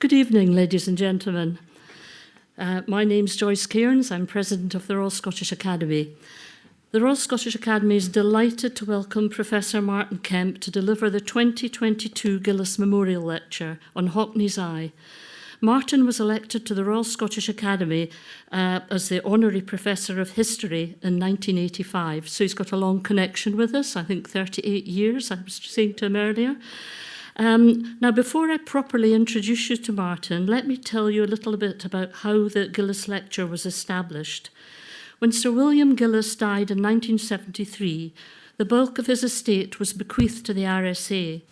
Good evening, ladies and gentlemen. My name's Joyce Cairns. I'm President of the Royal Scottish Academy. The Royal Scottish Academy is delighted to welcome Professor Martin Kemp to deliver the 2022 Gillies Memorial Lecture on Hockney's eye. Martin was elected to the Royal Scottish Academy as the Honorary Professor of History in 1985, so he's got a long connection with us, I think 38 years, I was saying to him earlier. Now, before I properly introduce you to Martin, let me tell you a little bit about how the Gillies Lecture was established. When Sir William Gillies died in 1973, the bulk of his estate was bequeathed to the RSA.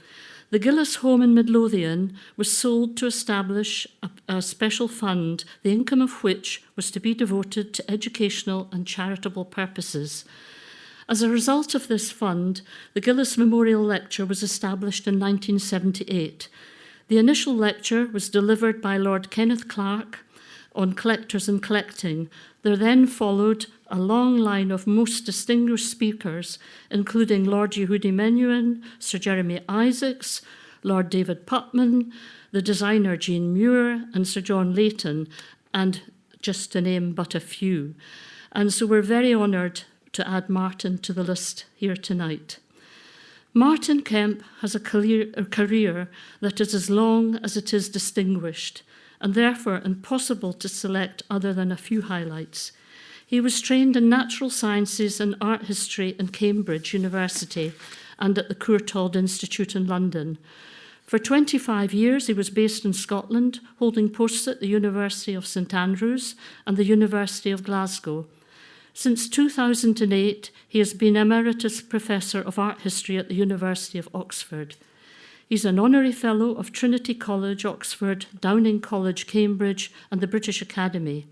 The Gillies home in Midlothian was sold to establish a special fund, the income of which was to be devoted to educational and charitable purposes. As a result of this fund, the Gillies Memorial Lecture was established in 1978. The initial lecture was delivered by Lord Kenneth Clarke on collectors and collecting. There then followed a long line of most distinguished speakers, including Lord Yehudi Menuhin, Sir Jeremy Isaacs, Lord David Putman, the designer Jean Muir, and Sir John Layton, and just to name but a few. And so we're very honoured to add Martin to the list here tonight. Martin Kemp has a career that is as long as it is distinguished, and therefore impossible to select other than a few highlights. He was trained in natural sciences and art history in Cambridge University and at the Courtauld Institute in London. For 25 years, he was based in Scotland, holding posts at the University of St Andrews and the University of Glasgow. Since 2008, he has been Emeritus Professor of Art History at the University of Oxford. He's an Honorary Fellow of Trinity College, Oxford, Downing College, Cambridge, and the British Academy.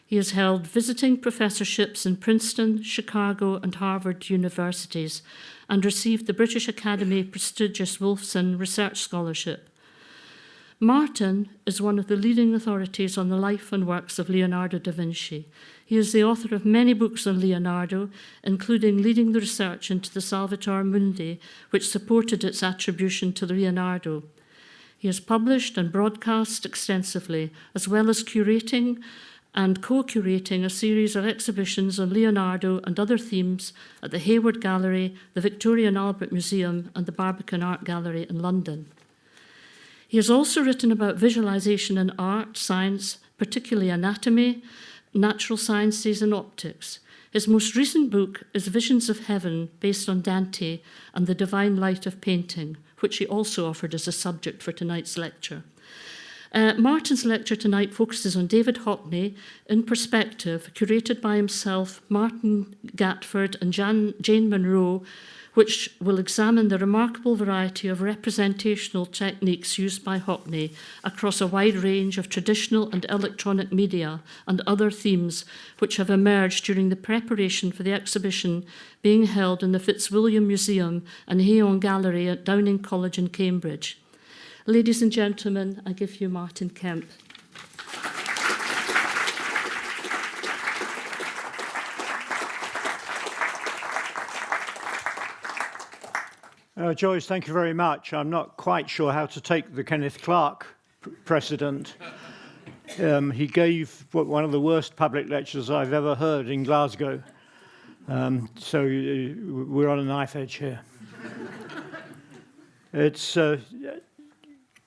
He has held visiting professorships in Princeton, Chicago, and Harvard universities, and received the British Academy prestigious Wolfson Research Scholarship. Martin is one of the leading authorities on the life and works of Leonardo da Vinci. He is the author of many books on Leonardo, including leading the research into the Salvator Mundi, which supported its attribution to Leonardo. He has published and broadcast extensively, as well as curating and co-curating a series of exhibitions on Leonardo and other themes at the Hayward Gallery, the Victoria and Albert Museum, and the Barbican Art Gallery in London. He has also written about visualization in art, science, particularly anatomy, natural sciences, and optics. His most recent book is Visions of Heaven, based on Dante and the divine light of painting, which he also offered as a subject for tonight's lecture. Martin's lecture tonight focuses on David Hockney in perspective, curated by himself, Martin Gatford, and Jane Monroe, which will examine the remarkable variety of representational techniques used by Hockney across a wide range of traditional and electronic media and other themes which have emerged during the preparation for the exhibition being held in the Fitzwilliam Museum and Hayon Gallery at Downing College in Cambridge. Ladies and gentlemen, I give you Martin Kemp. Joyce, thank you very much. I'm not quite sure how to take the Kenneth Clarke precedent. He gave one of the worst public lectures I've ever heard in Glasgow. So we're on a knife edge here. It's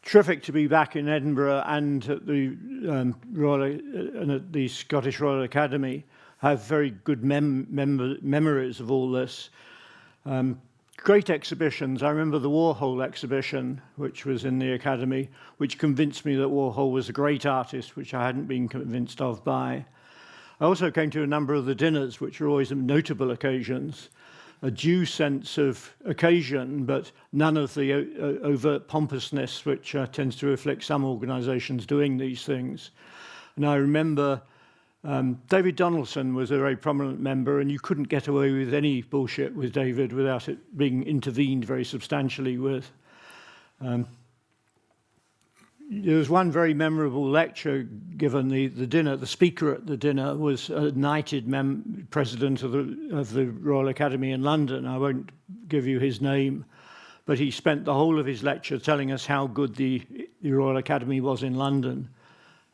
terrific to be back in Edinburgh and at the Scottish Royal Academy. I have very good memories of all this. Great exhibitions. I remember the Warhol exhibition, which was in the Academy, which convinced me that Warhol was a great artist, which I hadn't been convinced of by. I also came to a number of the dinners, which are always notable occasions, a due sense of occasion, but none of the overt pompousness which tends to reflect some organisations doing these things. And I remember David Donaldson was a very prominent member, and you couldn't get away with any bullshit with David without it being intervened very substantially with. There was one very memorable lecture given the dinner. The speaker at the dinner was a knighted president of the Royal Academy in London. I won't give you his name, but he spent the whole of his lecture telling us how good the the Royal Academy was in London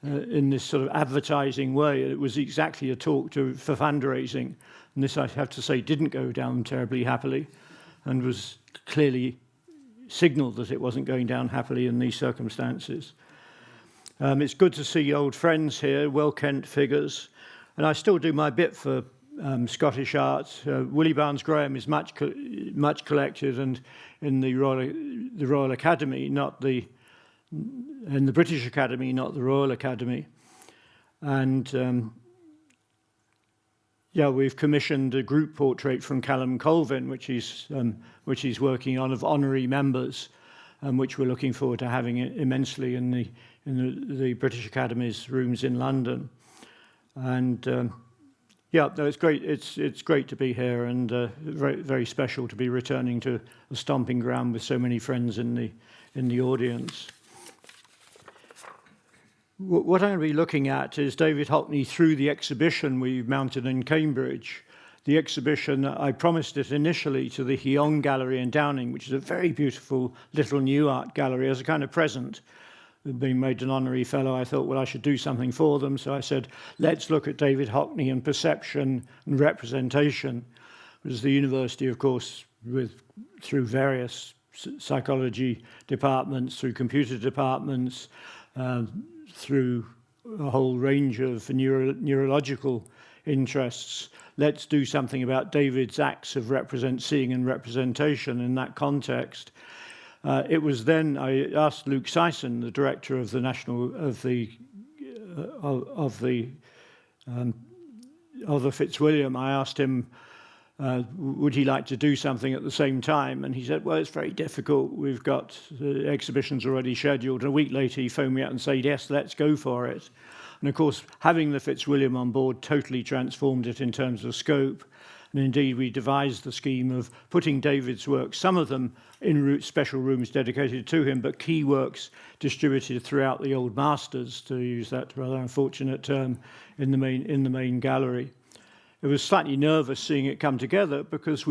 in this sort of advertising way. It was exactly a talk for fundraising. And this, I have to say, didn't go down terribly happily and was clearly signalled that it wasn't going down happily in these circumstances. It's good to see old friends here, well-kent figures. And I still do my bit for Scottish art. Willie Barnes Graham is much collected, and in the Royal Academy, in the British Academy, not the Royal Academy. And we've commissioned a group portrait from Callum Colvin, which he's working on, of honorary members, which we're looking forward to having immensely in the British Academy's rooms in London. And it's great. It's great to be here, and very, very special to be returning to a stomping ground with so many friends in the audience. What I'm going to be looking at is David Hockney through the exhibition we mounted in Cambridge. The exhibition, I promised it initially to the Hyong Gallery in Downing, which is a very beautiful little new art gallery, as a kind of present. Being made an honorary fellow, I thought, well, I should do something for them. So I said, let's look at David Hockney and perception and representation. Which is the university, of course, through various psychology departments, through computer departments, through a whole range of neurological interests. Let's do something about David's acts of seeing and representation in that context. It was then I asked Luke Sison, the director of the Fitzwilliam. I asked him, would he like to do something at the same time? And he said, well, it's very difficult. We've got the exhibitions already scheduled. And a week later, he phoned me up and said, yes, let's go for it. And of course, having the Fitzwilliam on board totally transformed it in terms of scope. And indeed, we devised the scheme of putting David's works, some of them in special rooms dedicated to him, but key works distributed throughout the old masters, to use that rather unfortunate term, in the main gallery. It was slightly nervous seeing it come together because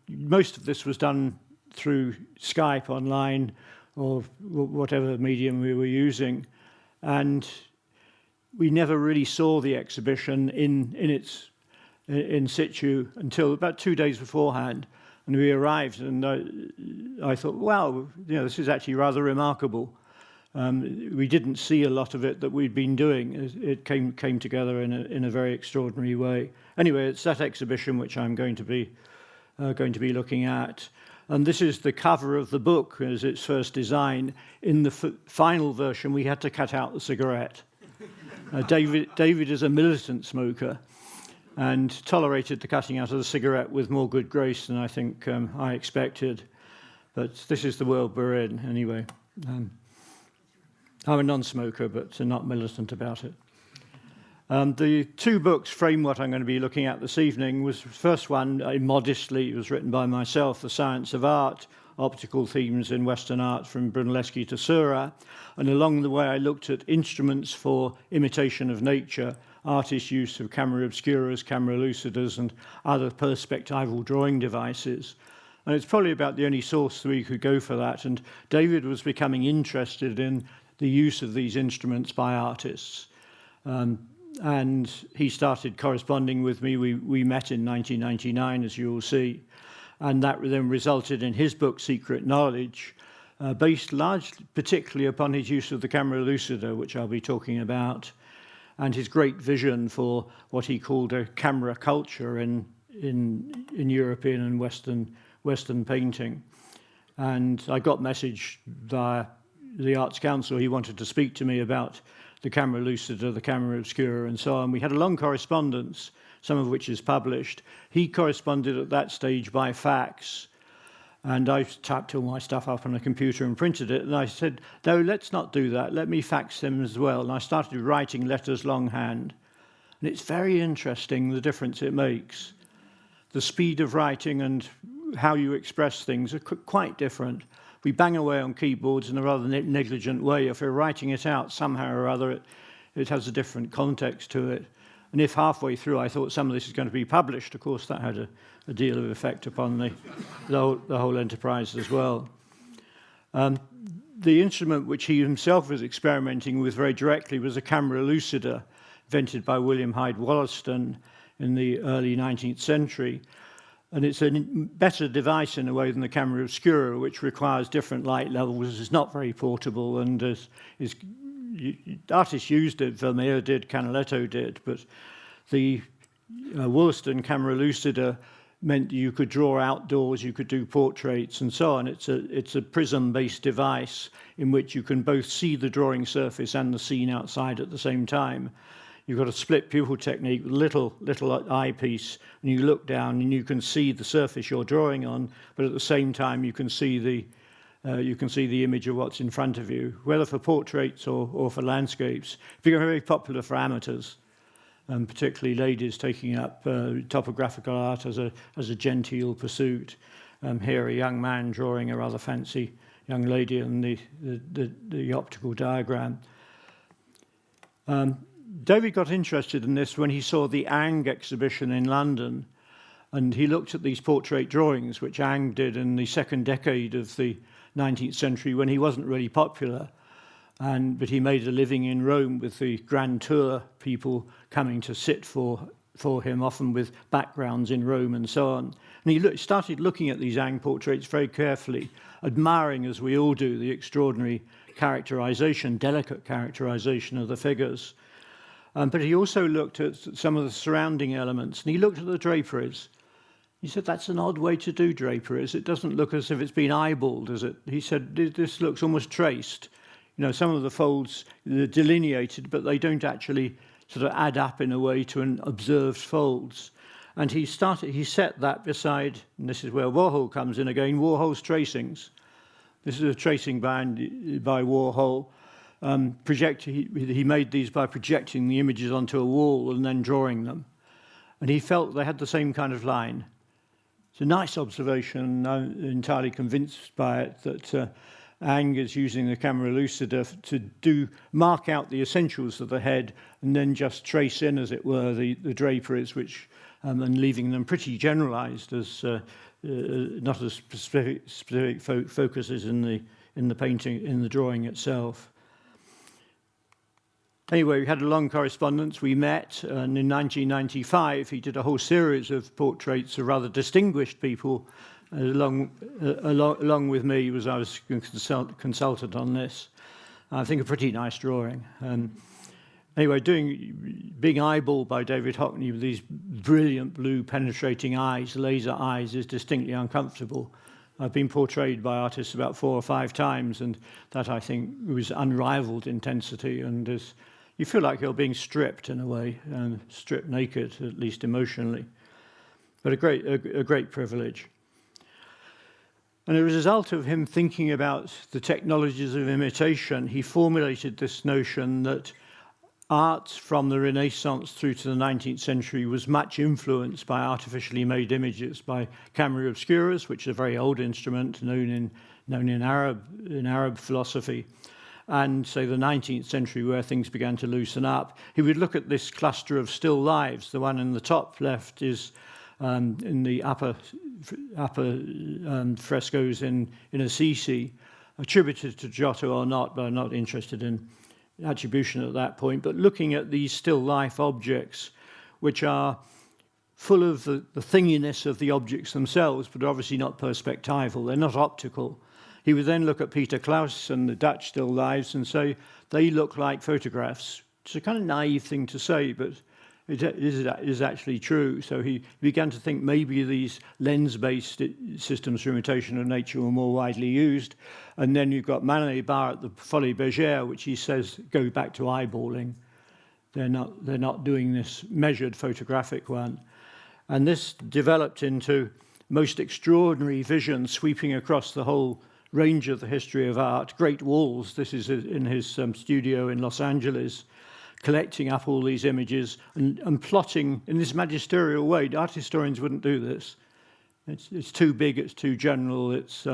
most of this was done through Skype online or whatever medium we were using, and we never really saw the exhibition in situ until about 2 days beforehand, and we arrived, and I thought, wow, this is actually rather remarkable. We didn't see a lot of it that we'd been doing. It came together in a very extraordinary way. Anyway, it's that exhibition which I'm going to be looking at. And this is the cover of the book as its first design. In the final version, we had to cut out the cigarette. David is a militant smoker and tolerated the cutting out of the cigarette with more good grace than I think I expected. But this is the world we're in, anyway. I'm a non-smoker, but not militant about it. The two books frame what I'm going to be looking at this evening. Was the first one, modestly, it was written by myself, The Science of Art, Optical Themes in Western Art from Brunelleschi to Seurat. And along the way, I looked at instruments for imitation of nature, artists' use of camera obscuras, camera lucidas, and other perspectival drawing devices. And it's probably about the only source we could go for that. And David was becoming interested in the use of these instruments by artists. And he started corresponding with me. We met in 1999, as you will see. And that then resulted in his book, Secret Knowledge, based largely, particularly upon his use of the camera lucida, which I'll be talking about, and his great vision for what he called a camera culture in European and Western painting. And I got message via the Arts Council. He wanted to speak to me about the camera lucida, the camera obscura, and so on. We had a long correspondence, some of which is published. He corresponded at that stage by fax, and I typed all my stuff up on a computer and printed it, and I said, no, let's not do that. Let me fax them as well. And I started writing letters longhand. And it's very interesting, the difference it makes. The speed of writing and how you express things are quite different. We bang away on keyboards in a rather negligent way. If we're writing it out somehow or other, it has a different context to it. And if halfway through I thought some of this is going to be published, of course that had a deal of effect upon the whole enterprise as well. the instrument which he himself was experimenting with very directly was a camera lucida, invented by William Hyde Wollaston in the early 19th century. And it's a better device in a way than the camera obscura, which requires different light levels. It's not very portable, and artists used it. Vermeer did, Canaletto did, but the Wollaston camera lucida meant you could draw outdoors, you could do portraits, and so on. It's a prism-based device in which you can both see the drawing surface and the scene outside at the same time. You've got a split pupil technique with little eyepiece, and you look down and you can see the surface you're drawing on, but at the same time you can see the image of what's in front of you, whether for portraits or for landscapes. It's become very popular for amateurs, and particularly ladies taking up topographical art as a genteel pursuit. Here, a young man drawing a rather fancy young lady in the optical diagram. David got interested in this when he saw the Ang exhibition in London, and he looked at these portrait drawings, which Ang did in the second decade of the 19th century when he wasn't really popular. But he made a living in Rome with the Grand Tour people coming to sit for him, often with backgrounds in Rome and so on. And he started looking at these Ang portraits very carefully, admiring, as we all do, the extraordinary characterization, delicate characterization of the figures. But he also looked at some of the surrounding elements, and he looked at the draperies. He said, that's an odd way to do draperies. It doesn't look as if it's been eyeballed, does it? He said, this looks almost traced. You know, some of the folds are delineated, but they don't actually sort of add up in a way to an observed folds. And he set that beside, and this is where Warhol comes in again, Warhol's tracings. This is a tracing by Warhol. He made these by projecting the images onto a wall and then drawing them. And he felt they had the same kind of line. It's a nice observation. I'm entirely convinced by it that Ang is using the camera lucida to mark out the essentials of the head and then just trace in, as it were, the draperies, which and leaving them pretty generalized, as not as specific focuses in the painting, in the drawing itself. Anyway, we had a long correspondence. We met, and in 1995, he did a whole series of portraits of rather distinguished people, along with me, as I was consultant on this. I think a pretty nice drawing. Anyway, being eyeballed by David Hockney with these brilliant blue penetrating eyes, laser eyes, is distinctly uncomfortable. I've been portrayed by artists about 4 or 5 times, and that, I think, was unrivaled intensity, and you feel like you're being stripped in a way, and stripped naked, at least emotionally. But a great privilege. And as a result of him thinking about the technologies of imitation, he formulated this notion that art from the Renaissance through to the 19th century was much influenced by artificially made images, by camera obscuras, which is a very old instrument known in Arab philosophy, and say the 19th century, where things began to loosen up. He would look at this cluster of still lives. The one in the top left is in the upper frescoes in Assisi, attributed to Giotto or not, but I'm not interested in attribution at that point, but looking at these still life objects, which are full of the thinginess of the objects themselves, but obviously not perspectival. They're not optical. He would then look at Peter Claus and the Dutch still lives and say they look like photographs. It's a kind of naive thing to say, but it is actually true. So he began to think maybe these lens-based systems for imitation of nature were more widely used. And then you've got Manet Bar at the Folies Bergère, which he says go back to eyeballing. They're not doing this measured photographic one. And this developed into most extraordinary vision sweeping across the whole range of the history of art. Great walls. This is in his studio in Los Angeles, collecting up all these images and plotting in this magisterial way. Art historians wouldn't do this. It's too big, it's too general, it's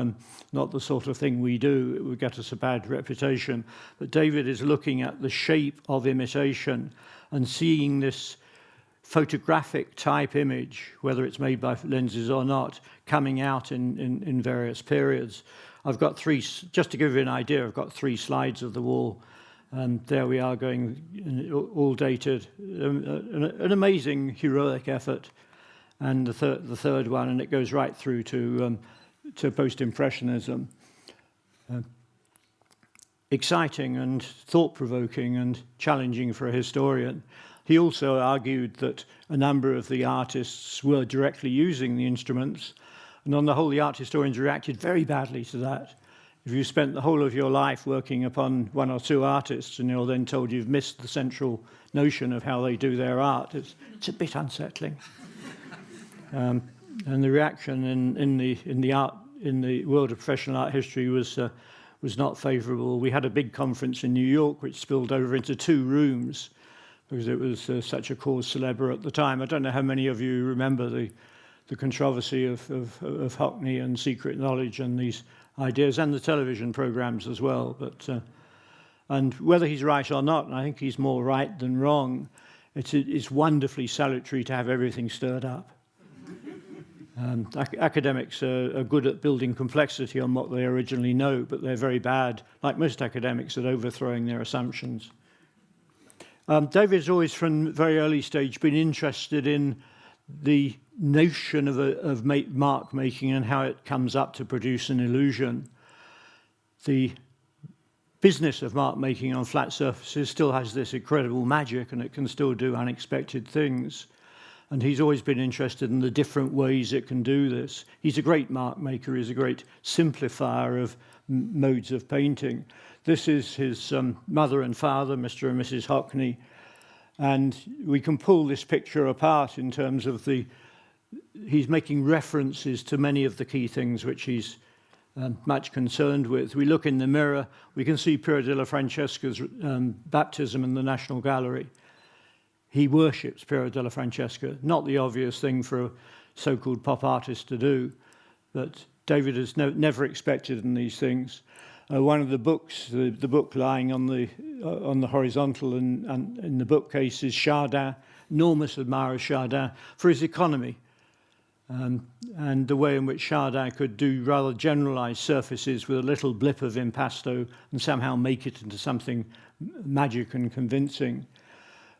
not the sort of thing we do. It would get us a bad reputation. But David is looking at the shape of imitation and seeing this photographic type image, whether it's made by lenses or not, coming out in various periods. I've got three, just to give you an idea, I've got 3 slides of the wall, and there we are going, all dated. An amazing, heroic effort. And the third one, and it goes right through to post-impressionism. Exciting and thought-provoking and challenging for a historian. He also argued that a number of the artists were directly using the instruments, and on the whole, the art historians reacted very badly to that. If you spent the whole of your life working upon 1 or 2 artists and you're then told you've missed the central notion of how they do their art, it's a bit unsettling. And the reaction in the world of professional art history was not favourable. We had a big conference in New York which spilled over into 2 rooms because it was such a cause célèbre at the time. I don't know how many of you remember the controversy of Hockney and secret knowledge and these ideas, and the television programs as well. But and whether he's right or not, and I think he's more right than wrong, it's wonderfully salutary to have everything stirred up. Academics are good at building complexity on what they originally know, but they're very bad, like most academics, at overthrowing their assumptions. David's always, from a very early stage, been interested in the notion of mark making and how it comes up to produce an illusion. The business of mark making on flat surfaces still has this incredible magic, and it can still do unexpected things. And he's always been interested in the different ways it can do this. He's a great mark maker. He's a great simplifier of modes of painting. This is his mother and father, Mr. and Mrs. Hockney. And we can pull this picture apart in terms of he's making references to many of the key things which he's much concerned with. We look in the mirror, we can see Piero della Francesca's baptism in the National Gallery. He worships Piero della Francesca, not the obvious thing for a so-called pop artist to do, but David has never expected in these things. One of the books, the book lying on the horizontal and in the bookcase is Chardin, enormous admirer of Chardin, for his economy, and the way in which Chardin could do rather generalized surfaces with a little blip of impasto and somehow make it into something magic and convincing.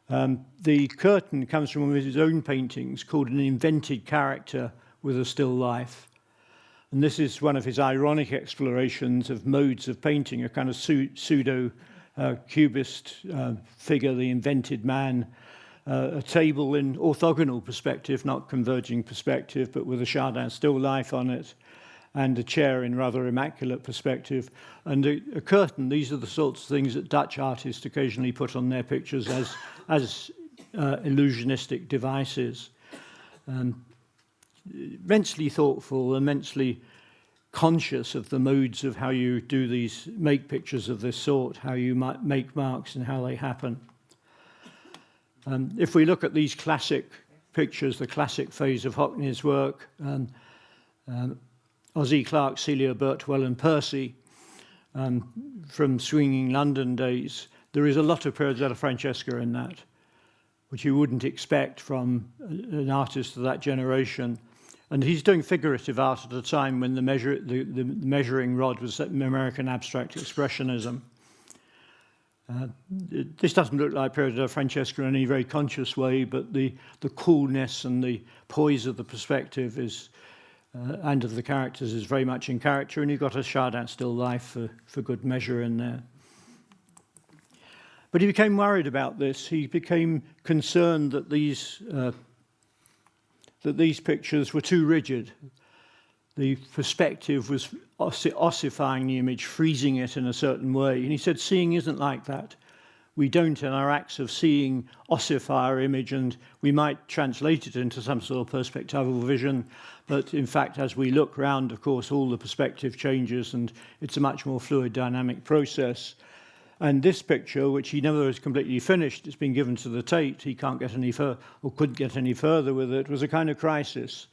The curtain comes from one of his own paintings called An Invented Character with a Still Life. And this is one of his ironic explorations of modes of painting, a kind of pseudo-cubist figure, the invented man, a table in orthogonal perspective, not converging perspective, but with a Chardin still life on it, and a chair in rather immaculate perspective, and a curtain. These are the sorts of things that Dutch artists occasionally put on their pictures as illusionistic devices. Immensely thoughtful, immensely conscious of the modes of how you do make pictures of this sort, how you might make marks and how they happen. If we look at these classic pictures, the classic phase of Hockney's work, Ozzie Clarke, Celia Birtwell and Percy, from swinging London days, there is a lot of Piero della Francesca in that, which you wouldn't expect from an artist of that generation. And he's doing figurative art at a time when the measuring rod was American abstract expressionism. This doesn't look like Piero della Francesca in any very conscious way, but the coolness and the poise of the perspective and of the characters is very much in character, and you've got a Chardin still life for good measure in there. But he became worried about this. He became concerned that these pictures were too rigid. The perspective was ossifying the image, freezing it in a certain way. And he said, seeing isn't like that. We don't, in our acts of seeing, ossify our image, and we might translate it into some sort of perspectival vision. But in fact, as we look round, of course, all the perspective changes, and it's a much more fluid, dynamic process. And this picture, which he never has completely finished, it's been given to the Tate, he can't get any further, or couldn't get any further with it, was a kind of crisis.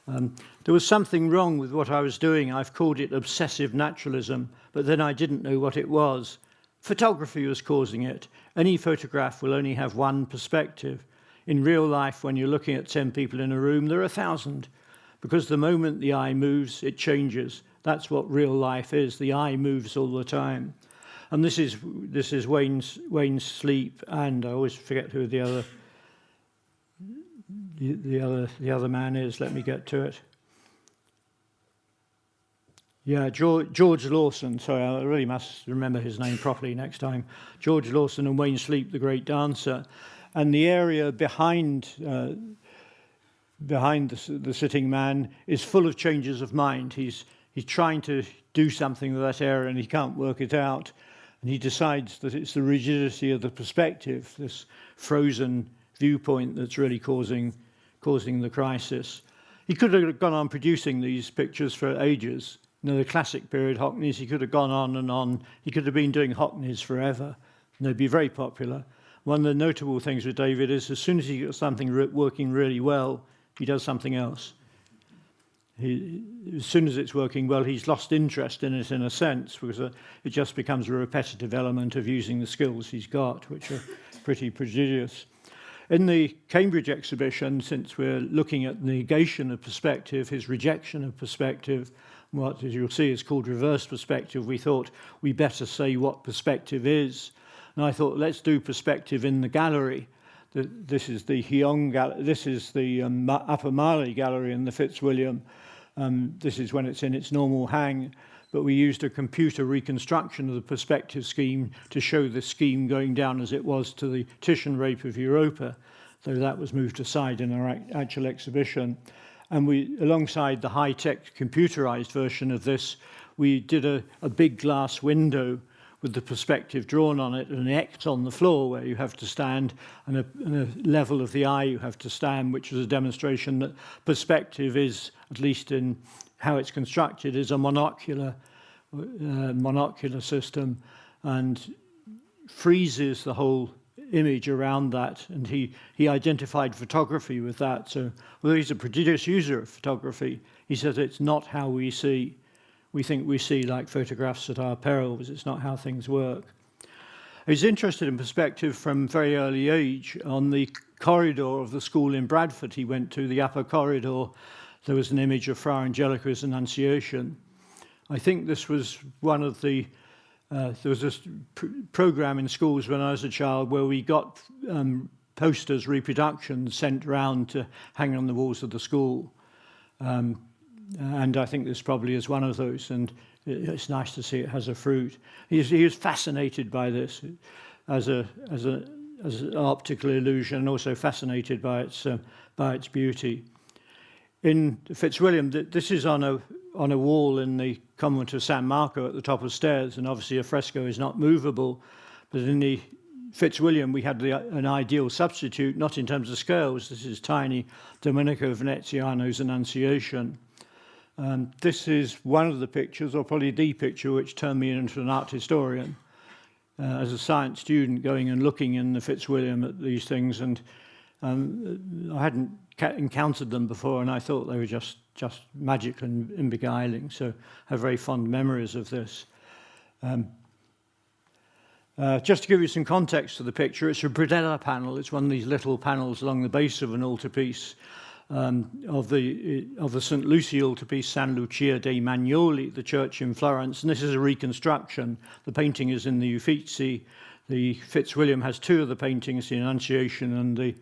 There was something wrong with what I was doing. I've called it obsessive naturalism, but then I didn't know what it was. Photography was causing it. Any photograph will only have one perspective. In real life, when you're looking at 10 people in a room, there are 1,000, because the moment the eye moves, it changes, That's what real life is. The eye moves all the time. And this is Wayne's sleep, and I always forget who the other man is. Let me get to it. Yeah, George Lawson. Sorry, I really must remember his name properly next time. George Lawson and Wayne Sleep, the great dancer. And the area behind the sitting man is full of changes of mind. He's trying to do something with that area and he can't work it out. And he decides that it's the rigidity of the perspective, this frozen viewpoint, that's really causing the crisis. He could have gone on producing these pictures for ages. You know, the classic period Hockneys, he could have gone on and on. He could have been doing Hockneys forever, and they'd be very popular. One of the notable things with David is as soon as he gets something working really well, he does something else. As soon as it's working well, he's lost interest in it in a sense, because it just becomes a repetitive element of using the skills he's got, which are pretty prodigious. In the Cambridge exhibition, since we're looking at negation of perspective, his rejection of perspective, what, as you'll see, is called reverse perspective, we thought we better say what perspective is. And I thought, let's do perspective in the gallery. This is the Upper Marley Gallery in the Fitzwilliam. This is when it's in its normal hang, but we used a computer reconstruction of the perspective scheme to show the scheme going down as it was to the Titian Rape of Europa, though that was moved aside in our actual exhibition. And we, alongside the high-tech computerized version of this, we did a big glass window with the perspective drawn on it, and an X on the floor where you have to stand, and a level of the eye you have to stand, which is a demonstration that perspective is, at least in how it's constructed, is a monocular system, and freezes the whole image around that. And he identified photography with that. So although he's a prodigious user of photography, he says it's not how we see. We think we see like photographs at our peril, because it's not how things work. He's interested in perspective from very early age. On the corridor of the school in Bradford he went to, the upper corridor, there was an image of Fra Angelico's Annunciation. I think this was one of the, there was this program in schools when I was a child where we got posters, reproductions sent round to hang on the walls of the school. And I think this probably is one of those, and it's nice to see it has a fruit. He was fascinated by this as an optical illusion, and also fascinated by its beauty. In Fitzwilliam, this is on a wall in the convent of San Marco at the top of stairs, and obviously a fresco is not movable. But in the Fitzwilliam, we had an ideal substitute, not in terms of scales. This is tiny Domenico Veneziano's Annunciation. This is one of the pictures, or probably the picture, which turned me into an art historian. As a science student, going and looking in the Fitzwilliam at these things, and I hadn't encountered them before, and I thought they were just magic and beguiling. So I have very fond memories of this. Just to give you some context to the picture, it's a predella panel. It's one of these little panels along the base of an altarpiece. Of the St. Lucy altarpiece, San Lucia dei Magnoli, the church in Florence, and this is a reconstruction. The painting is in the Uffizi. The Fitzwilliam has two of the paintings, the Annunciation and the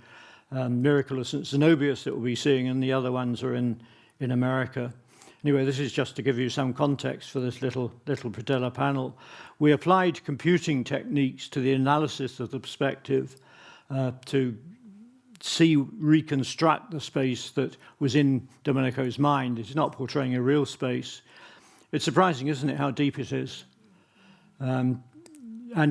Miracle of St. Zenobius that we'll be seeing, and the other ones are in America. Anyway, this is just to give you some context for this little predella panel. We applied computing techniques to the analysis of the perspective to reconstruct the space that was in Domenico's mind. It's not portraying a real space. It's surprising, isn't it, how deep it is? And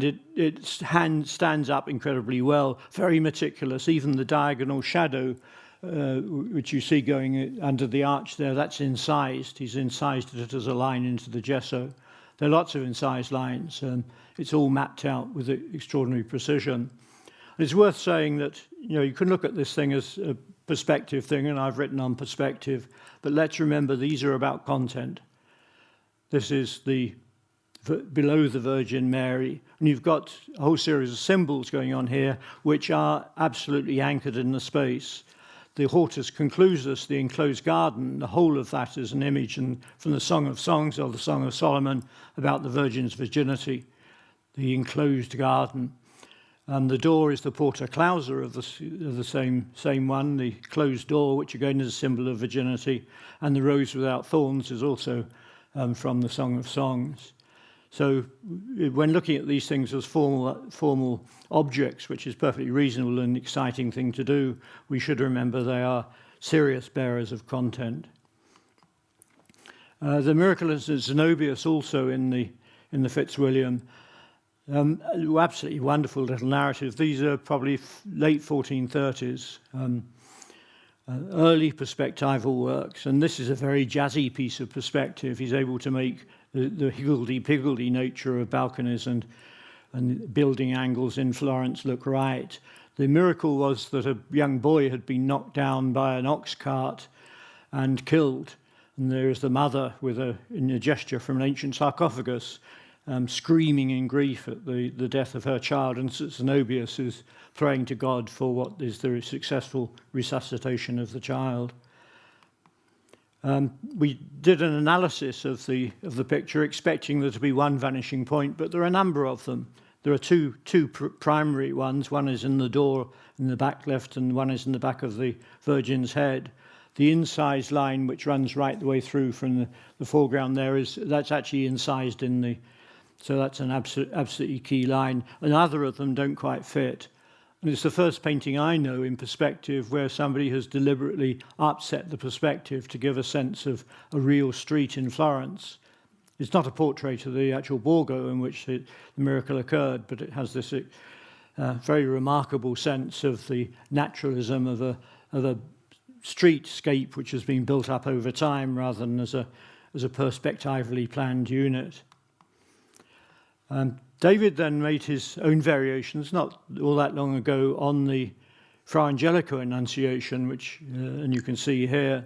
it stands up incredibly well, very meticulous. Even the diagonal shadow, which you see going under the arch there, that's incised. He's incised it as a line into the gesso. There are lots of incised lines, and it's all mapped out with extraordinary precision. It's worth saying that you can look at this thing as a perspective thing, and I've written on perspective, but let's remember these are about content. This is below the Virgin Mary, and you've got a whole series of symbols going on here which are absolutely anchored in the space. the hortus conclusus, the enclosed garden, the whole of that is an image from the Song of Songs or the Song of Solomon about the virgin's virginity, the enclosed garden. And the door is the porta clausa of the same one, the closed door, which again is a symbol of virginity. And the rose without thorns is also from the Song of Songs. So when looking at these things as formal objects, which is perfectly reasonable and exciting thing to do, we should remember they are serious bearers of content. The miracle of Zenobius also in the Fitzwilliam, absolutely wonderful little narrative. These are probably late 1430s, early perspectival works, and this is a very jazzy piece of perspective. He's able to make the higgledy-piggledy nature of balconies and building angles in Florence look right. The miracle was that a young boy had been knocked down by an ox cart and killed, and there is the mother in a gesture from an ancient sarcophagus, screaming in grief at the death of her child, and Zenobius is praying to God for what is the successful resuscitation of the child. We did an analysis of the picture, expecting there to be one vanishing point, but there are a number of them. There are two primary ones. One is in the door in the back left, and one is in the back of the Virgin's head. The incised line, which runs right the way through from the foreground there, that's actually incised in the. So that's an absolutely key line. And other of them don't quite fit. And it's the first painting I know in perspective where somebody has deliberately upset the perspective to give a sense of a real street in Florence. It's not a portrait of the actual Borgo in which the miracle occurred, but it has this very remarkable sense of the naturalism of a streetscape which has been built up over time rather than as a perspectively planned unit. David then made his own variations, not all that long ago, on the Fra Angelico Annunciation, which, and you can see here.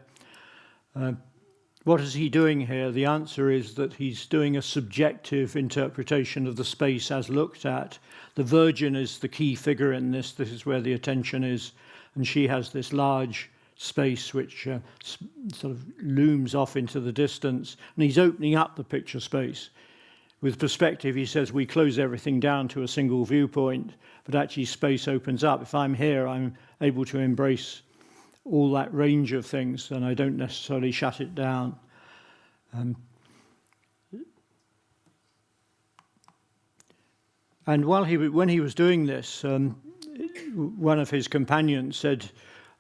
What is he doing here? The answer is that he's doing a subjective interpretation of the space as looked at. The Virgin is the key figure in this. This is where the attention is, and she has this large space which sort of looms off into the distance, and he's opening up the picture space. With perspective, he says we close everything down to a single viewpoint, but actually space opens up. If I'm here, I'm able to embrace all that range of things, and I don't necessarily shut it down. And when he was doing this, one of his companions said,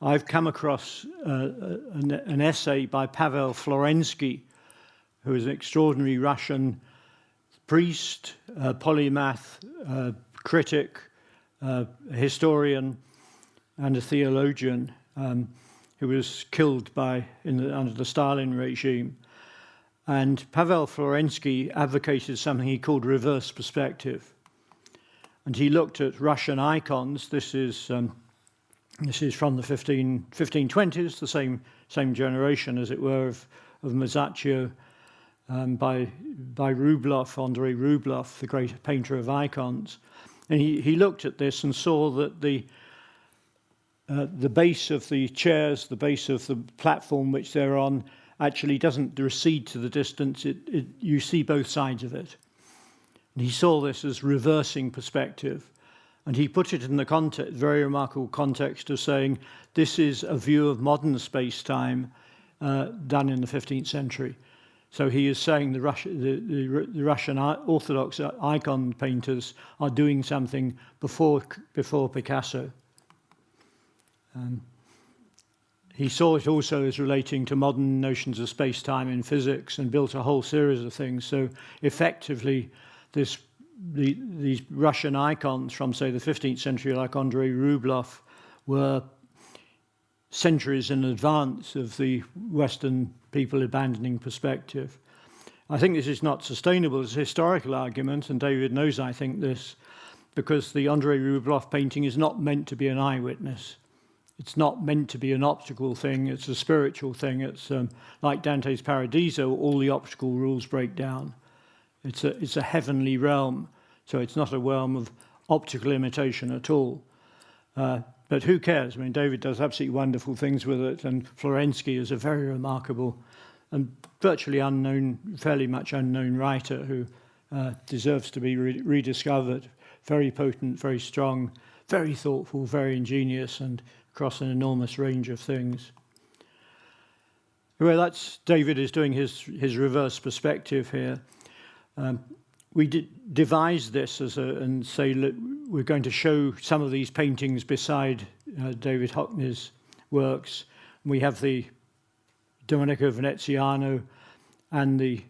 I've come across an essay by Pavel Florensky, who is an extraordinary Russian priest, polymath, critic, historian, and a theologian who was killed under the Stalin regime. And Pavel Florensky advocated something he called reverse perspective. And he looked at Russian icons. This is from the 1520s, the same generation, as it were, of Masaccio, by Rublev, Andrei Rublev, the great painter of icons. And he looked at this and saw that the base of the chairs, the base of the platform which they're on, actually doesn't recede to the distance. You see both sides of it. And he saw this as reversing perspective. And he put it in the very remarkable context of saying, this is a view of modern space-time done in the 15th century. So he is saying the Russian Orthodox icon painters are doing something before Picasso. He saw it also as relating to modern notions of space-time in physics and built a whole series of things. So effectively, these Russian icons from, say, the 15th century, like Andrei Rublev, were centuries in advance of the Western people abandoning perspective. I think this is not sustainable as a historical argument, and David knows I think this, because the Andrei Rublev painting is not meant to be an eyewitness. It's not meant to be an optical thing, it's a spiritual thing. It's like Dante's Paradiso, all the optical rules break down. It's a heavenly realm, so it's not a realm of optical imitation at all. But But who cares? I mean, David does absolutely wonderful things with it, and Florensky is a very remarkable and virtually unknown, fairly much unknown writer who deserves to be rediscovered. Very potent, very strong, very thoughtful, very ingenious, and across an enormous range of things. Well, that's David is doing his reverse perspective here. We devised this and say, look, we're going to show some of these paintings beside David Hockney's works. We have the Domenico Veneziano and the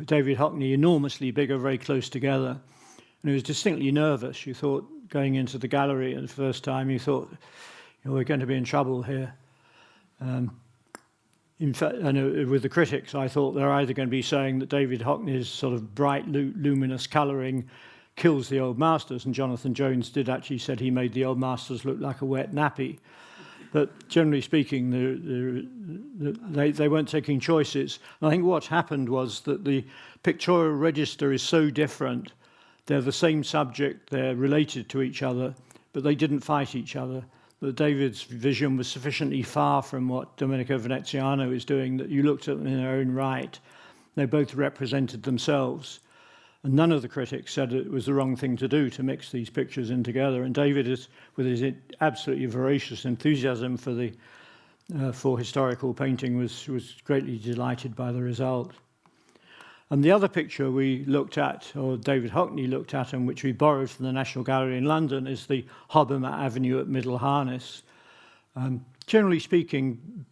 David Hockney enormously bigger, very close together. And he was distinctly nervous. You thought, going into the gallery the first time, you thought, we're going to be in trouble here. In fact, and with the critics, I thought they're either going to be saying that David Hockney's sort of bright, luminous colouring kills the old masters, and Jonathan Jones did actually said he made the old masters look like a wet nappy. But generally speaking, they weren't taking choices. And I think what happened was that the pictorial register is so different. They're the same subject, they're related to each other, but they didn't fight each other. That David's vision was sufficiently far from what Domenico Veneziano is doing that you looked at them in their own right. They both represented themselves. And none of the critics said it was the wrong thing to do to mix these pictures in together. And David, with his absolutely voracious enthusiasm for historical painting, was greatly delighted by the result. And the other picture we looked at, or David Hockney looked at, and which we borrowed from the National Gallery in London, is the Hobbema Avenue at Middle Harness. Generally speaking,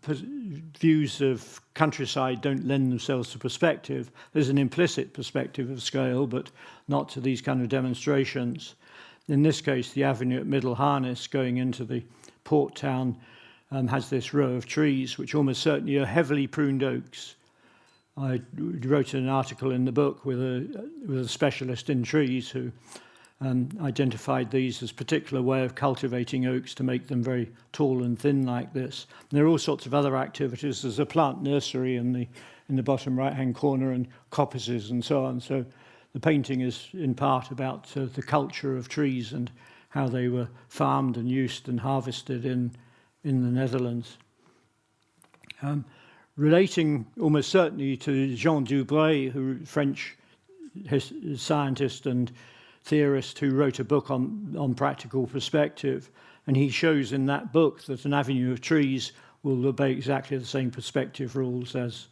views of countryside don't lend themselves to perspective. There's an implicit perspective of scale, but not to these kind of demonstrations. In this case, the avenue at Middle Harness going into the port town has this row of trees, which almost certainly are heavily pruned oaks. I wrote an article in the book with a specialist in trees who identified these as a particular way of cultivating oaks to make them very tall and thin like this. And there are all sorts of other activities. There's a plant nursery in the bottom right-hand corner, and coppices and so on. So the painting is in part about the culture of trees and how they were farmed and used and harvested in the Netherlands. Relating almost certainly to Jean Dubray, who French scientist and theorist who wrote a book on practical perspective, and he shows in that book that an avenue of trees will obey exactly the same perspective rules as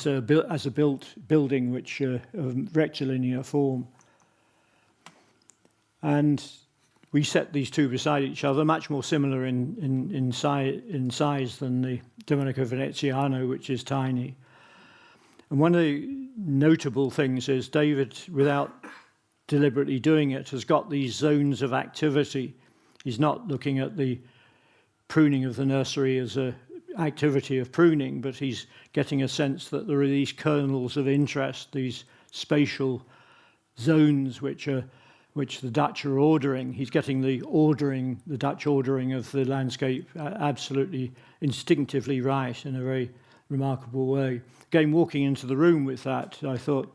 a built building which of rectilinear form. And we set these two beside each other, much more similar in size than the Domenico Veneziano, which is tiny. And one of the notable things is David, without deliberately doing it, has got these zones of activity. He's not looking at the pruning of the nursery as an activity of pruning, but he's getting a sense that there are these kernels of interest, these spatial zones which the Dutch are ordering. He's getting the Dutch ordering of the landscape absolutely instinctively right in a very remarkable way. Again, walking into the room with that, I thought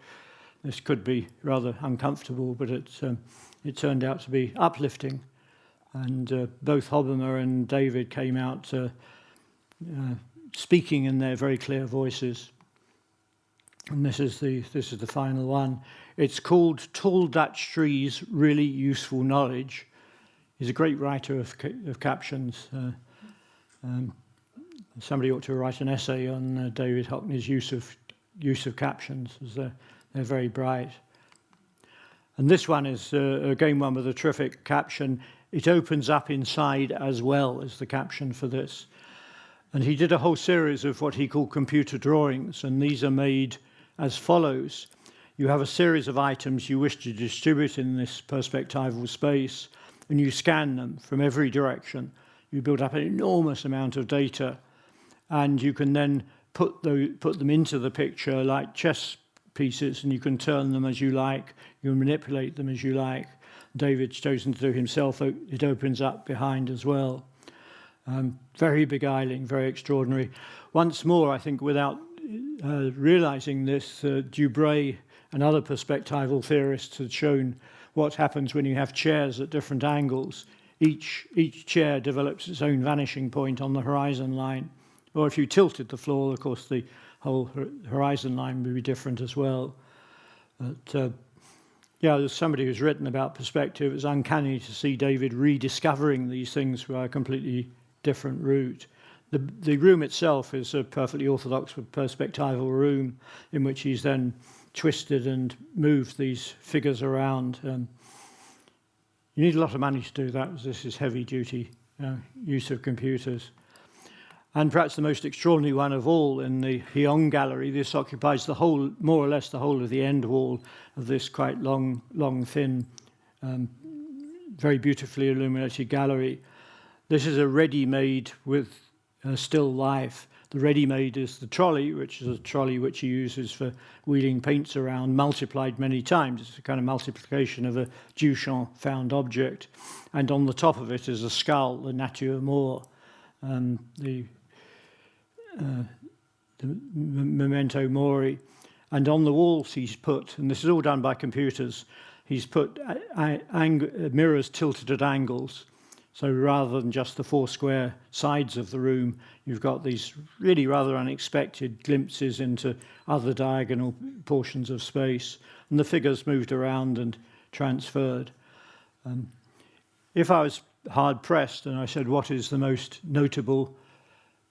this could be rather uncomfortable, but it turned out to be uplifting. And both Hobbema and David came out speaking in their very clear voices. And this is the final one. It's called Tall Dutch Trees, Really Useful Knowledge. He's a great writer of captions. Somebody ought to write an essay on David Hockney's use of captions, as they're very bright. And this one is again one with a terrific caption. It opens up inside as well as the caption for this. And he did a whole series of what he called computer drawings, and these are made as follows. You have a series of items you wish to distribute in this perspectival space, and you scan them from every direction. You build up an enormous amount of data, and you can then put them into the picture like chess pieces, and you can turn them as you like, you can manipulate them as you like. David's chosen to do himself, it opens up behind as well. Very beguiling, very extraordinary. Once more, I think, without realizing this, Dubray and other perspectival theorists had shown what happens when you have chairs at different angles. each chair develops its own vanishing point on the horizon line. Or if you tilted the floor, of course, the whole horizon line would be different as well. But yeah, there's somebody who's written about perspective. It's uncanny to see David rediscovering these things by a completely different route. The room itself is a perfectly orthodox perspectival room in which he's then twisted and moved these figures around. You need a lot of money to do that, as this is heavy-duty use of computers. And perhaps the most extraordinary one of all in the Hyong Gallery, this occupies the whole, more or less the whole of the end wall of this quite long, thin, very beautifully illuminated gallery. This is a ready-made with still life. The ready-made is the trolley, which is a trolley which he uses for wheeling paints around, multiplied many times. It's a kind of multiplication of a Duchamp found object. And on the top of it is a skull, the nature mort, the memento mori. And on the walls he's put, and this is all done by computers, he's put mirrors tilted at angles. So rather than just the four square sides of the room, you've got these really rather unexpected glimpses into other diagonal portions of space, and the figures moved around and transferred. If I was hard-pressed and I said, what is the most notable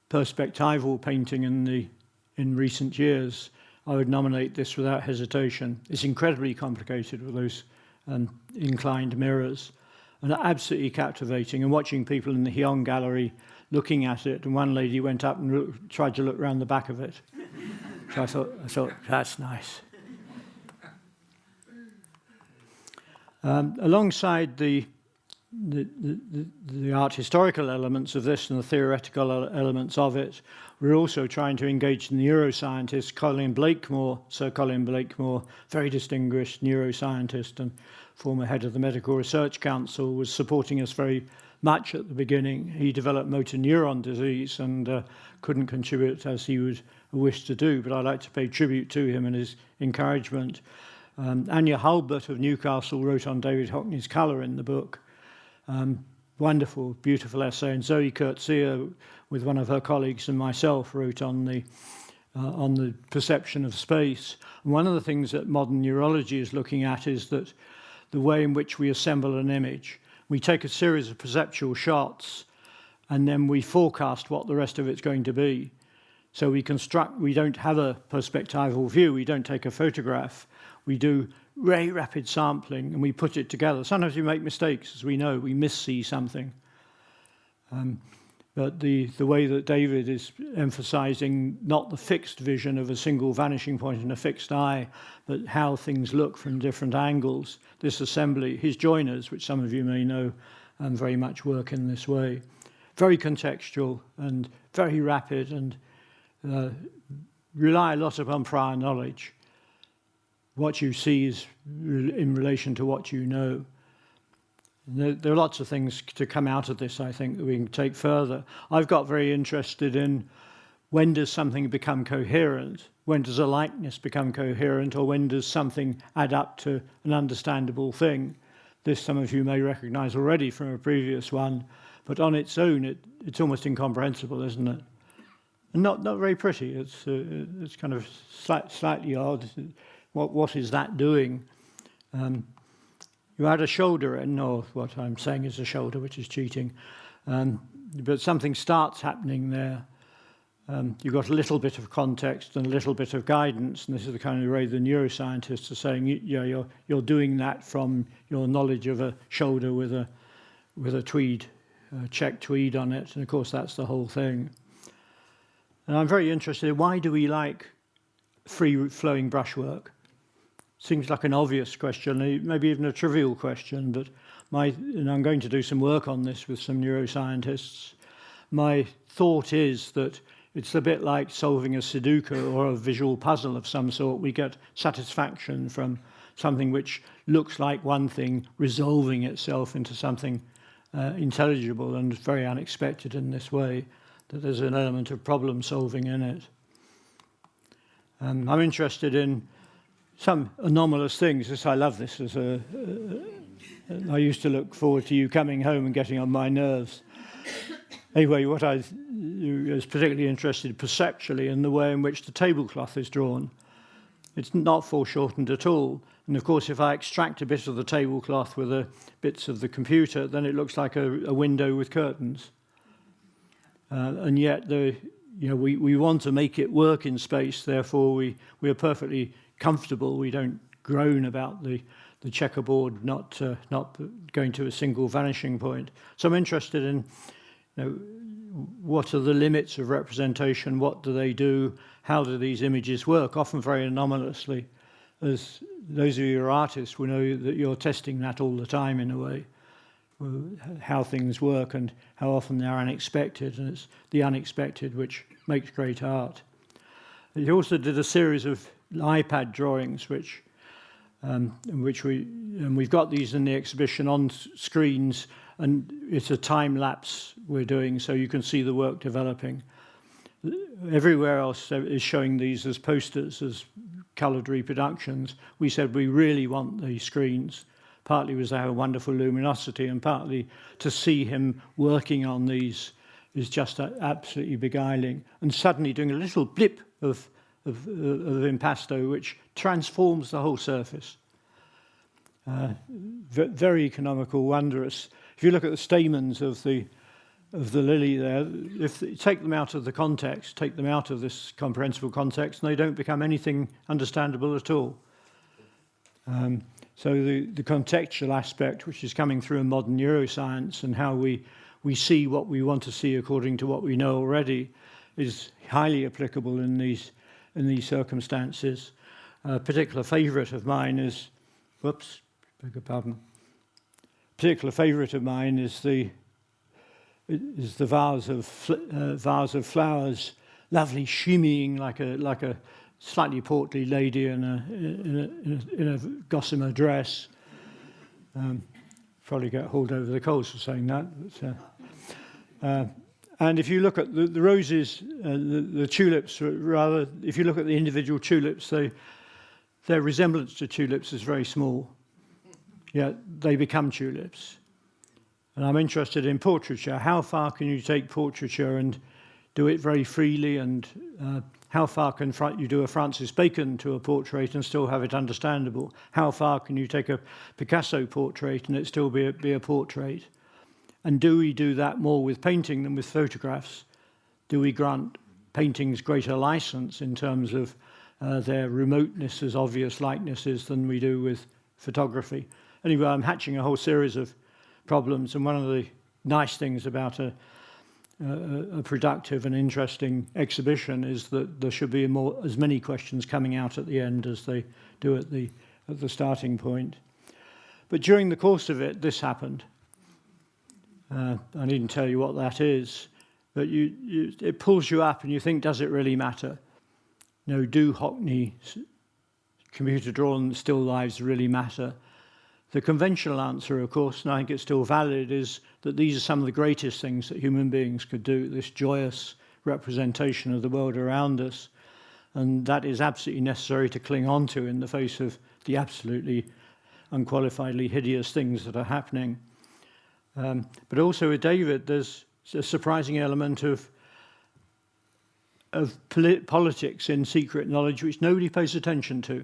perspectival painting in recent years, I would nominate this without hesitation. It's incredibly complicated with those inclined mirrors, and absolutely captivating. And watching people in the Hyong Gallery looking at it, and one lady went up and tried to look around the back of it. So I thought that's nice. Alongside the art historical elements of this and the theoretical elements of it, we're also trying to engage the neuroscientist Colin Blakemore. Sir Colin Blakemore, very distinguished neuroscientist and former head of the Medical Research Council, was supporting us very much at the beginning. He developed motor neuron disease and couldn't contribute as he would wish to do, but I'd like to pay tribute to him and his encouragement. Anya Hulbert of Newcastle wrote on David Hockney's colour in the book. Wonderful, beautiful essay. And Zoe Kurtzia, with one of her colleagues and myself, wrote on the perception of space. And one of the things that modern neurology is looking at is that the way in which we assemble an image. We take a series of perceptual shots, and then we forecast what the rest of it's going to be. So we don't have a perspectival view, we don't take a photograph, we do very rapid sampling, and we put it together. Sometimes we make mistakes, as we know, we missee something. But the way that David is emphasizing not the fixed vision of a single vanishing point in a fixed eye, but how things look from different angles, this assembly, his joiners, which some of you may know, very much work in this way. Very contextual and very rapid, and rely a lot upon prior knowledge. What you see is in relation to what you know. There are lots of things to come out of this, I think, that we can take further. I've got very interested in when does something become coherent? When does a likeness become coherent? Or when does something add up to an understandable thing? This some of you may recognize already from a previous one, but on its own, it's almost incomprehensible, isn't it? And not very pretty. It's kind of slightly odd. What is that doing? You add a shoulder in, or what I'm saying is a shoulder, which is cheating, but something starts happening there. You've got a little bit of context and a little bit of guidance, and this is the kind of way the neuroscientists are saying, you're doing that from your knowledge of a shoulder with a tweed, check tweed on it, and of course that's the whole thing. And I'm very interested in why do we like free-flowing brushwork? Seems like an obvious question, maybe even a trivial question, but and I'm going to do some work on this with some neuroscientists. My thought is that it's a bit like solving a Sudoku or a visual puzzle of some sort. We get satisfaction from something which looks like one thing resolving itself into something intelligible and very unexpected in this way, that there's an element of problem solving in it. I'm interested in some anomalous things. I love this as I used to look forward to you coming home and getting on my nerves. Anyway, what I was particularly interested perceptually in the way in which the tablecloth is drawn. It's not foreshortened at all. And of course, if I extract a bit of the tablecloth with the bits of the computer, then it looks like a window with curtains. And yet, we want to make it work in space. Therefore, we are perfectly comfortable. We don't groan about the checkerboard not going to a single vanishing point. So I'm interested in what are the limits of representation? What do they do? How do these images work? Often very anomalously. As those of you who are artists will know that you're testing that all the time in a way, how things work and how often they're unexpected, and it's the unexpected which makes great art. He also did a series of iPad drawings, we've got these in the exhibition on screens, and it's a time lapse we're doing, so you can see the work developing. Everywhere else is showing these as posters, as coloured reproductions. We said we really want these screens, partly because they have a wonderful luminosity, and partly to see him working on these is just absolutely beguiling. And suddenly doing a little blip of impasto, which transforms the whole surface. Very economical, wondrous. If you look at the stamens of the lily there, if you take them out of the context, take them out of this comprehensible context, and they don't become anything understandable at all. So the contextual aspect, which is coming through in modern neuroscience, and how we see what we want to see according to what we know already, is highly applicable in these circumstances. A particular favourite of mine is, beg your pardon. A particular favourite of mine is the vase of flowers, lovely shimmying like a slightly portly lady in a gossamer dress. Probably get hauled over the coals for saying that. But, and if you look at the roses, the tulips, rather, if you look at the individual tulips, their resemblance to tulips is very small. Yet they become tulips. And I'm interested in portraiture. How far can you take portraiture and do it very freely? And how far can you do a Francis Bacon to a portrait and still have it understandable? How far can you take a Picasso portrait and it still be a portrait? And do we do that more with painting than with photographs? Do we grant paintings greater license in terms of their remoteness as obvious likenesses than we do with photography? Anyway, I'm hatching a whole series of problems, and one of the nice things about a productive and interesting exhibition is that there should be as many questions coming out at the end as they do at the starting point. But during the course of it, this happened. I needn't tell you what that is, but it pulls you up and you think, does it really matter? Do Hockney's computer-drawn still lives really matter? The conventional answer, of course, and I think it's still valid, is that these are some of the greatest things that human beings could do, this joyous representation of the world around us. And that is absolutely necessary to cling on to in the face of the absolutely unqualifiedly hideous things that are happening. But also with David, there's a surprising element of politics in secret knowledge which nobody pays attention to.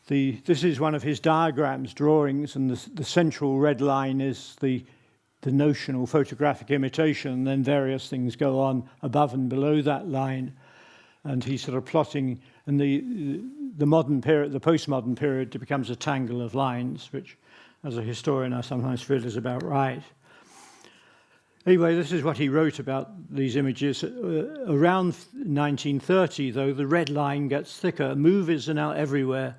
This is one of his diagrams, drawings, and the central red line is the notional photographic imitation, and then various things go on above and below that line. And he's sort of plotting, and the modern period, the postmodern period, it becomes a tangle of lines, which, as a historian, I sometimes feel is about right. Anyway, this is what he wrote about these images. Around 1930, though, the red line gets thicker. Movies are now everywhere.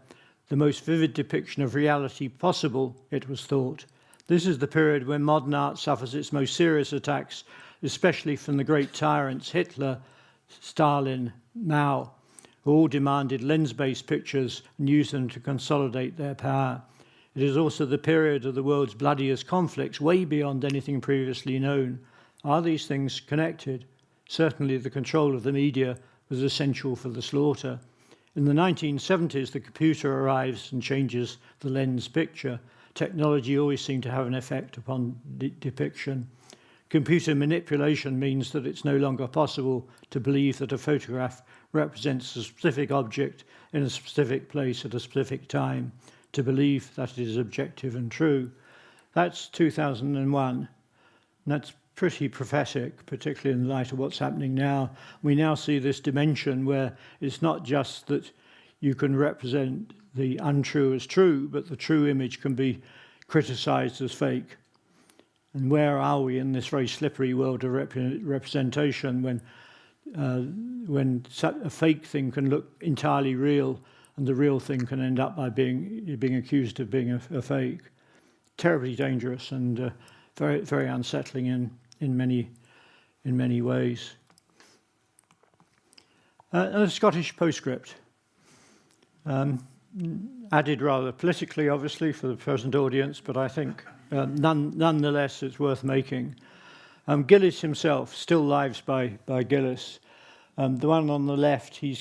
The most vivid depiction of reality possible, it was thought. This is the period when modern art suffers its most serious attacks, especially from the great tyrants Hitler, Stalin, Mao, who all demanded lens-based pictures and used them to consolidate their power. It is also the period of the world's bloodiest conflicts, way beyond anything previously known. Are these things connected? Certainly the control of the media was essential for the slaughter. In the 1970s, the computer arrives and changes the lens picture. technology always seemed to have an effect upon depiction. Computer manipulation means that it's no longer possible to believe that a photograph represents a specific object in a specific place at a specific time, to believe that it is objective and true. That's 2001. And that's pretty prophetic, particularly in light of what's happening now. We now see this dimension where it's not just that you can represent the untrue as true, but the true image can be criticized as fake. And where are we in this very slippery world of representation when a fake thing can look entirely real and the real thing can end up by being accused of being a fake? Terribly dangerous and very, very unsettling in many ways. A Scottish postscript. Added rather politically, obviously, for the present audience, but I think nonetheless it's worth making. Gillies himself still lives by Gillies. The one on the left, he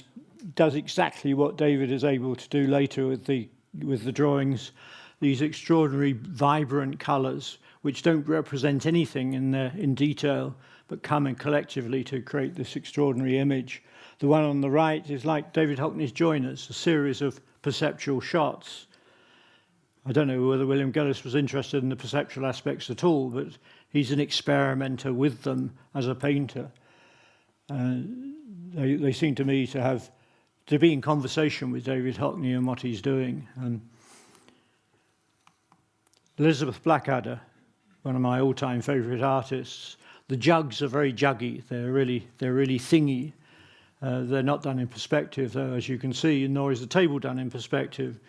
does exactly what David is able to do later with the drawings, these extraordinary vibrant colours which don't represent anything in detail, but come in collectively to create this extraordinary image. The one on the right is like David Hockney's Joiners, a series of perceptual shots. I don't know whether William Gillies was interested in the perceptual aspects at all, but he's an experimenter with them as a painter. They seem to me to be in conversation with David Hockney and what he's doing. Elizabeth Blackadder, one of my all-time favourite artists. The jugs are very juggy. They're really thingy. They're not done in perspective, though, as you can see, nor is the table done in perspective.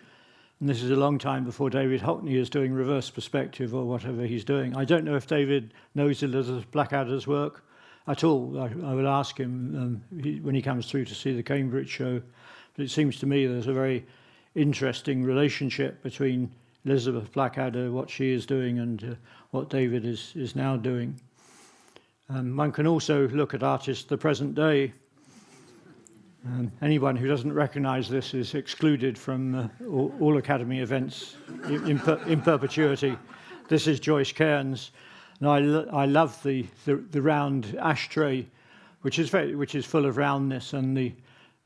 And this is a long time before David Hockney is doing reverse perspective or whatever he's doing. I don't know if David knows Elizabeth Blackadder's work at all. I will ask him when he comes through to see the Cambridge show. But it seems to me there's a very interesting relationship between Elizabeth Blackadder, what she is doing, and what David is now doing. One can also look at artists of the present day. Anyone who doesn't recognise this is excluded from all Academy events in perpetuity. This is Joyce Cairns, and I love the round ashtray, which is full of roundness, and the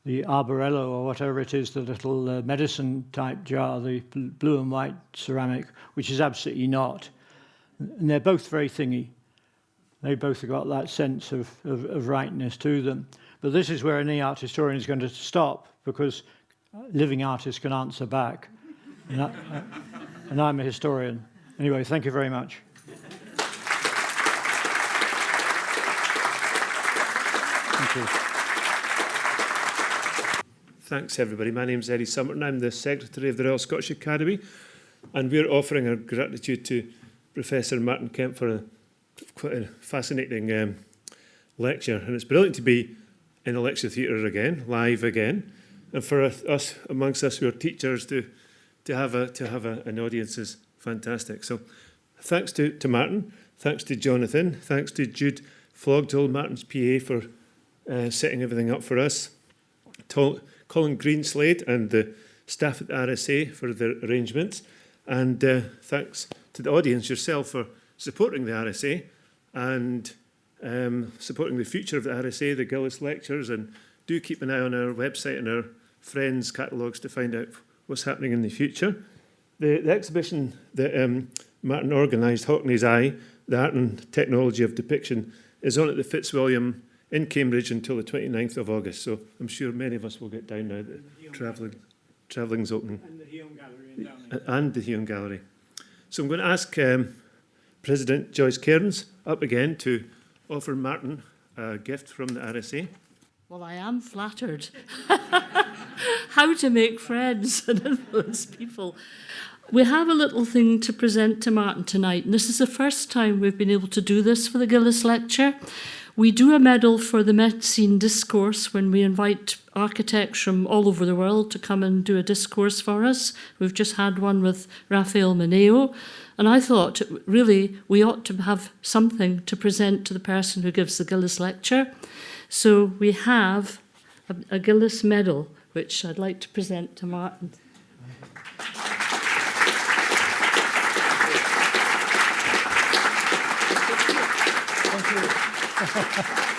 arborello or whatever it is, the little medicine type jar, the blue and white ceramic, which is absolutely not. And they're both very thingy. They both have got that sense of rightness to them. But this is where any art historian is going to stop, because living artists can answer back. And I'm a historian. Anyway, thank you very much. Thank you. Thanks, everybody. My name's Eddie Summerton. I'm the Secretary of the Royal Scottish Academy, and we're offering our gratitude to Professor Martin Kemp for quite a fascinating lecture. And it's brilliant to be in a lecture theatre again, live again, and for us, amongst us who are teachers, to have an audience is fantastic. So thanks to Martin, thanks to Jonathan, thanks to Jude Flogdall, Martin's PA, for setting everything up for us. Colin Greenslade and the staff at the RSA for their arrangements, and thanks to the audience yourself for supporting the RSA and supporting the future of the RSA, the Gillies Lectures, and do keep an eye on our website and our friends' catalogues to find out what's happening in the future. The exhibition that Martin organised, Hockney's Eye, the Art and Technology of Depiction, is on at the Fitzwilliam in Cambridge until the 29th of August, so I'm sure many of us will get down now that travelling's opening. And the Hume Gallery. And the Hume Gallery. So I'm going to ask President Joyce Cairns up again to offer Martin a gift from the RSA. Well, I am flattered. How to make friends and influence people. We have a little thing to present to Martin tonight, and this is the first time we've been able to do this for the Gillies Lecture. We do a medal for the Metacine discourse when we invite architects from all over the world to come and do a discourse for us. We've just had one with Raphael Mineo, and I thought really we ought to have something to present to the person who gives the Gillies Lecture. So we have a Gillies medal, which I'd like to present to Martin. Thank you.